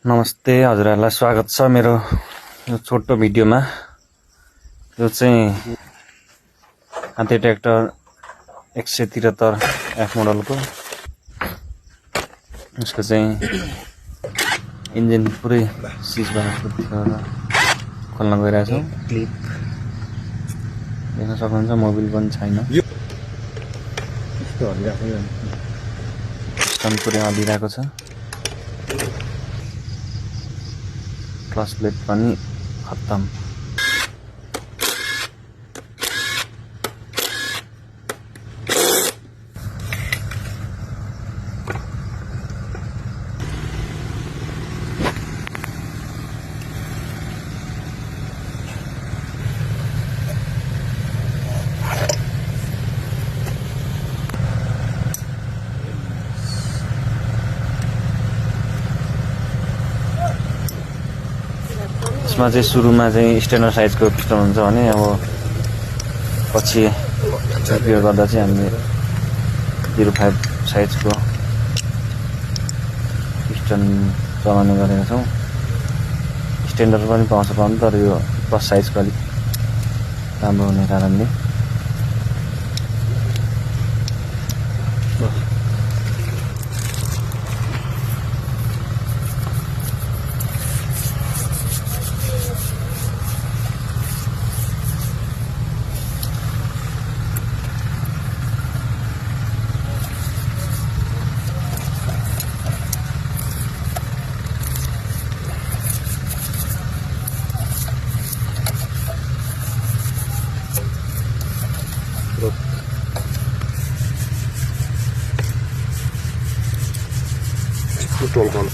नमस्ते हजुरहरूलाई स्वागत छ मेरो यो छोटो भिडियोमा। यो चाहिँ हात्ती ट्र्याक्टर 173 एफ मोडलको यसको चाहिँ इन्जिन पुरै सिज भएको थियो र खोल्न गइरहेछौँ। क्लिप देख्न सक्नुहुन्छ, मोबिल पनि छैन, स्टन पुरै हल्लिरहेको छ। क्लच प्लेट पनि खत्तम। यसमा चाहिँ सुरुमा चाहिँ स्ट्यान्डर्ड साइजको पिस्टन हुन्छ भने अब पछि रिपेयर गर्दा चाहिँ हामीले 05 साइजको पिस्टन चलाउने गरेका छौँ। स्ट्यान्डर्ड पनि पाउँछ पाउनु, तर यो प्लस साइजको अलिक राम्रो हुने कारणले टोलकल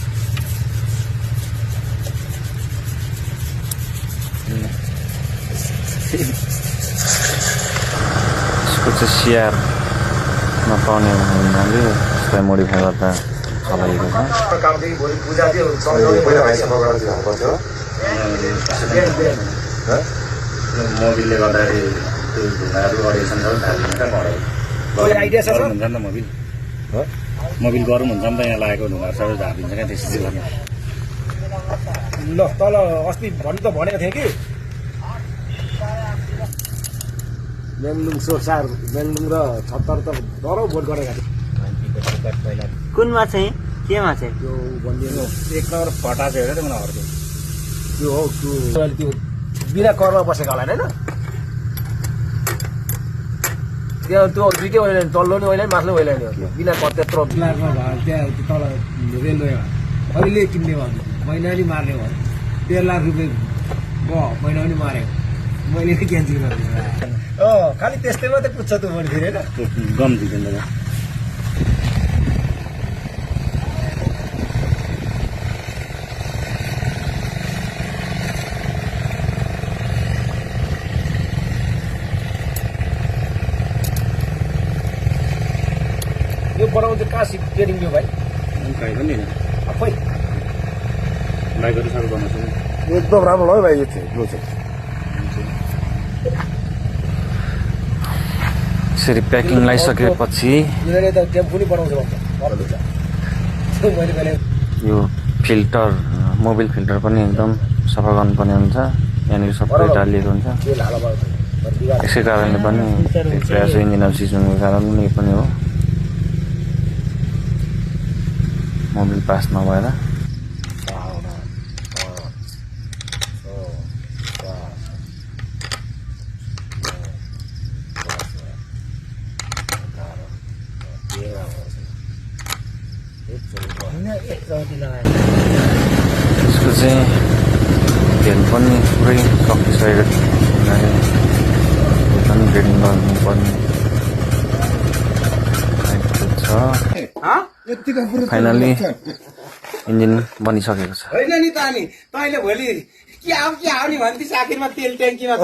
यसको चाहिँ सिआर नपाउने हुनाले यसलाई मोडिफाई गर्दा चलाइएको छ। मोबिलले गर्दाखेरि त्यो ढुङ्गाहरू अडिएसन सबै झारिदिन्छ क्या। मोबिल गरौँ हुन्छ नि त, यहाँ लागेको ढुङ्गाहरू सबै झारिदिन्छ क्या त्यसरी गर्नु। ल तल अस्ति भन्नु त भनेको थिएँ कि बेङलुङ सोसार बेङलुङ र 76 त डरौ भोट गरेका थिए। कुनमा चाहिँ केमा चाहिँ त्यो भनिदिनु एक नम्बर फटा चाहिँ हेरेर मलाई हर्क्यो। त्यो हो त्यो बिना करमा बसेको होला होइन। त्यहाँ त्यो दुइटै ओइलाइन, तल्लो नि ओइलाइन माथिल्लो ओइलाइन हो। त्यो बिना कर त्यत्रो लाखमा भयो त्यहाँ तल रेलवेमा अहिले किन्ने भयो, महिना नि मार्ने भयो। 13 लाख रुपियाँ भयो, महिना पनि मारेको, मैले क्यान्सल गरिदिएँ। खालि त्यस्तै मात्रै पुग्छ त्यो मैले फेरि होइन। गम दिँदैन यो बनाउनु चाहिँ कहाँ ट्रेनिङ यो भाइ? कहीँ पनि होइन, खोइ बाइकहरू साह्रो गर्नु सक्छ। एकदम राम्रो लाग्यो भाइ यो चाहिँ। यसरी प्याकिङ लगाइसकेपछि यिनीहरूले त टेम्पो नि बनाउँछ भन्छ। मैले कहिले यो फिल्टर, मोबिल फिल्टर पनि एकदम सफा गर्नुपर्ने हुन्छ। यहाँनिर सबै टालिएको हुन्छ। तेल हाल भयो यसै कारणले पनि प्रयास इन्जिनहरू सिज्नुको कारण पनि यो पनि हो, मोबिल पास नभएर। यसको चाहिँ तेल पनि पुरै सकिसकेको हुनाले पनि ग्रेडिङ गर्नुपर्ने छ। फाइनली इन्जिन बनिसकेको छ। होइन नि त। अनि तैँले भोलि के आउने भन्दैछ, आखिरमा तेल ट्याङ्कीमा